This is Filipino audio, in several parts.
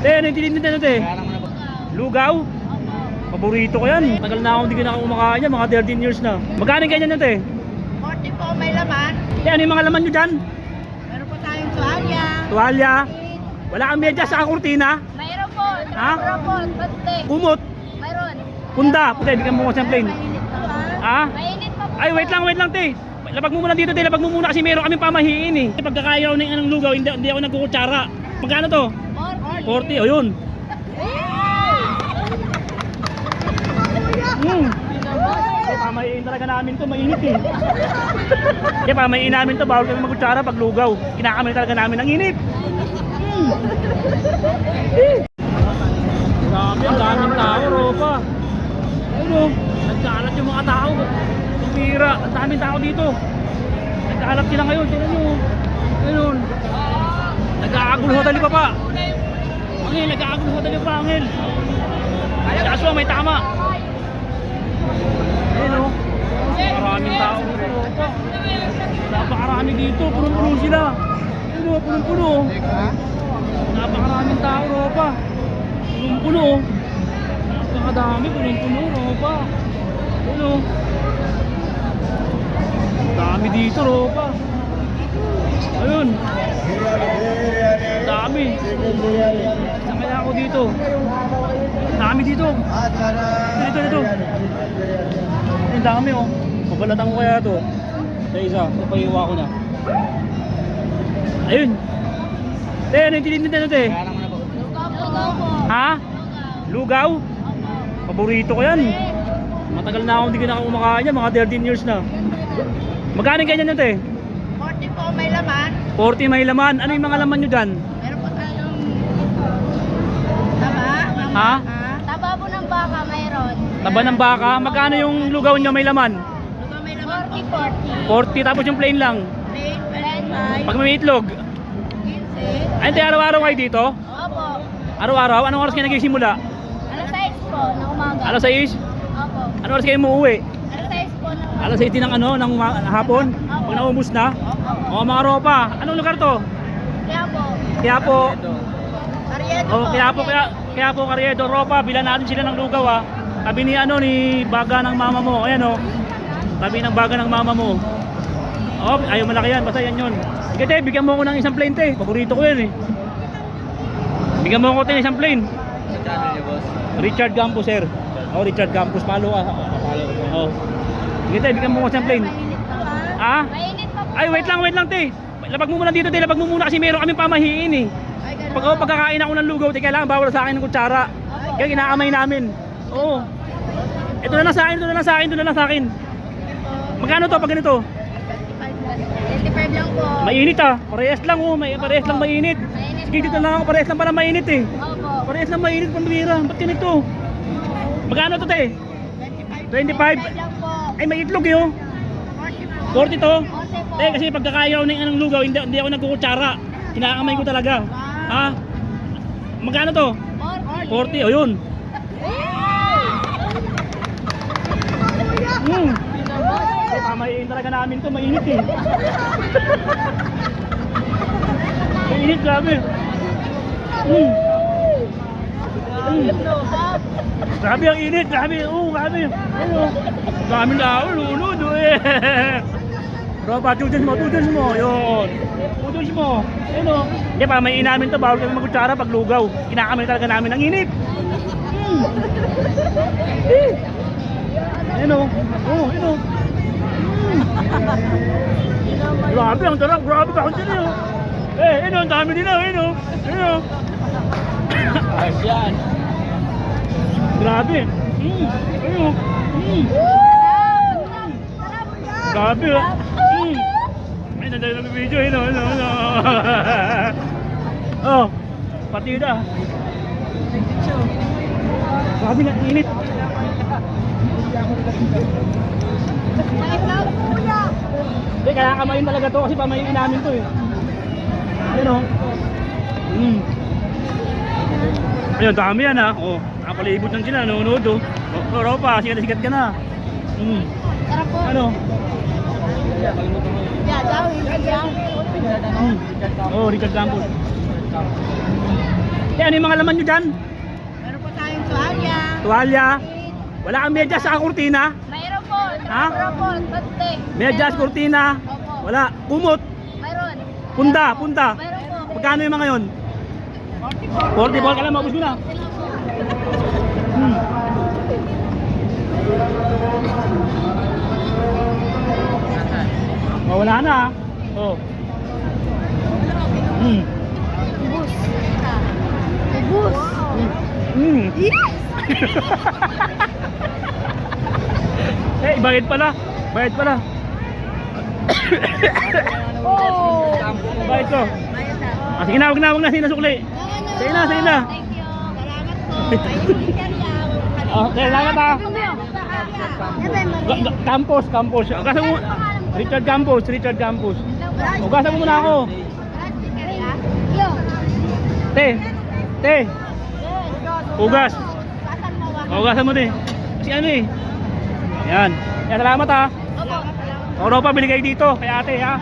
Ano yung tinitid na te? Lugaw? Paborito ko yan. Tagal na ako hindi ko na kumakain yan, mga 13 years na. Magkano ganyan na te? 40 po may laman. Ano yung mga laman nyo dyan? Meron po tayong tuwalya. Tuwalya? Wala kang medyas sa kurtina? Mayroon po. Ha? Mayroon po. Bante. Kumot? Mayroon. Punda? Puti, bigyan mo ko sa plane. Mainit pa ba? Ha? Mainit pa po. Ay, wait lang te. Labag mo muna dito te, labag mo muna kasi meron kaming pamahiin eh. Pagkakaya ko ng anong lugaw, hindi ako nagkukutsara. Magkano to? 40, o yun. Pamahiin talaga namin to, mainit eh. Kaya pamahiin namin to, bawal kami magkutsara pag lugaw. Kinakamay talaga namin ang init. Grabe, ang daming tao, Ropa. Ayun o, nagkaalat yung mga tao. Pira, ang daming tao dito. Nagkaalat sila ngayon, tingnan nyo. Ayun. Nag-aagulo sa dali pa pa. Angel, nag-aagulo sa dali pa, Angel. Joshua, may tama. Ayun o. Maraming tao dito, Ropa. Napakarami dito, punong-puno sila. Ayun o, punong-puno. Napakaraming tao, Ropa. Punong-puno. Napakadami, punong-puno, Ropa. Ayun o. Dami dito, Ropa. Ayun. Dami. Sakay ako dito. Dami dito. Dito. Ang dami oh. Pabalatan ko kaya to. Sa isa, papahiwa ko na. Ayun. Ano yung tinitid na te? Lugaw po. Ha? Lugaw? Paborito ko yan. Matagal na ako hindi ko na kumakain yan, mga 13 years na. Magkano ganyan te? 40 po may laman. 40 may laman. Ano yung mga laman nyo dyan? Meron po tayong taba. Ha? Taba po ng baka mayroon. Taba ng baka. Magkano yung lugaw nyo may laman? Lugaw may laman. 40. 40 tapos yung plain lang. Plain. Pag may itlog. 15. Ay, hindi araw-araw kayo dito? Opo. Araw-araw? Anong oras kayo nagsisimula? Alas 6 po na umaga. Alas 6? Opo. Anong oras kayo umuwi? Alas 6 po na umaga. Alas 8 ng hapon? Pag naubos na? O mga Ropa, anong lugar to? Kaya po. Quiapo. Karyedo O Quiapo, Carriedo, Ropa, bilan natin sila ng lugaw ha. Tabi ni ni baga ng mama mo. Ayan o. Tabi ng baga ng mama mo. O, ayaw malaki yan, basta yan yun. Sige te, bigyan mo ako ng isang plane te. Paborito ko yan eh. Bigyan mo ako ng isang plane. Richard Campos sir. O, Richard Campos, follow ka. O. Sige te, bigyan mo ako ng isang plane. Mainit pa ba? Ha? Mainit pa po. Ay, wait lang te. Labag mo muna dito te, labag mo muna kasi meron kaming pamahiin eh. Ay, ganun. Pagkakain ako ng lugaw, te, kailangan bawal sa akin ng kutsara. Kaya kinakamay namin. Oo. Ito na lang sa akin. Magkano to pag ganito? 25 lang po. Mainit ah. Parehas lang oh, parehas lang mainit. Mainit Sige dito lang ako, parehas lang para mainit eh. Opo. Parehas lang mainit, pambira. Ba't ganito? Magkano to te? 25. lang po. Ay may itlog eh oh. 40 po. 40 to. 40 po. Kasi pagkakaya ko ng lugaw, hindi ako nagkukutsara. Kinakamay ko talaga. Ha? Magkano to? 40, o yun. Pamahiin talaga namin to, mainit eh. Mainit, grabe. Grabe ang init, grabe. Grabe. Dami na ako, lulod eh. Ropa, tudens mo. Yun. Tudens mo. Ayun o. Hindi, pamahiin namin to, bawal kami magkutsara pag lugaw. Kinakamay talaga namin ang init. Ayun o. Ayun o. Grabe, ang tarap. Grabe ka kung sila o. Ayun o, ang dami din o. Ayun o. Ayos yan. Grabe. Ayun o. Grabe o. Ay, nadali na video. Ayun o. Oh, partida. Grabe na, init. Hindi, kaya kamayin talaga to kasi pamayin namin to eh. Ayun o. Ayun, dami yan ha. O, nakapalibot lang sila, nanonood o. O, Ropa, sikat ka na. Tara po. Ano? Yeah, daw. Oh, Richard Campos. Ano yung mga laman nyo dyan? Meron po tayong tuwalya. Tuwalya. Wala kang medyas sa kurtina? Mayroon po. Ha? Mayroon po. Bante. Medyas, kurtina. Opo. Wala. Kumot. Mayroon. Punta, punta. Mayroon po. Magkano yung mga yon? 40 ka lang, maubos mo na. Hmm. Oh, wala na. Oh. Hmm. Ubus. Ubus. Hmm. Yes! Eh, bayad pala. Bayad pala. Oh! Bayad ko. Bayad na. Ah, sige na, wag na sinasukli. Sige na, sige na. Thank you. Salamat po. Ayun, Okay, salamat ah. Campos, Campos. Ugasan mo. Richard Campos, Richard Campos. Ugasan mo muna ako. Te. Te. Ugas. Ugasan mo din. Si ano eh. Yan. Yan, salamat ah. Europa, bili kayo dito. Kay ate ha.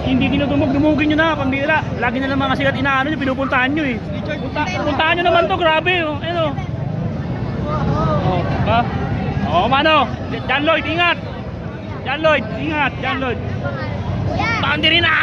Hindi dinudumog, dumugin nyo na. Pambira. Lagi na lang mga sikat inaano nyo, pinupuntahan nyo eh. Puntahan nyo naman to, grabe oh. Ayun oh. Oh, ba? Oh, mano. John Lloyd, ingat. John Lloyd, ingat. John Lloyd. Boundary na!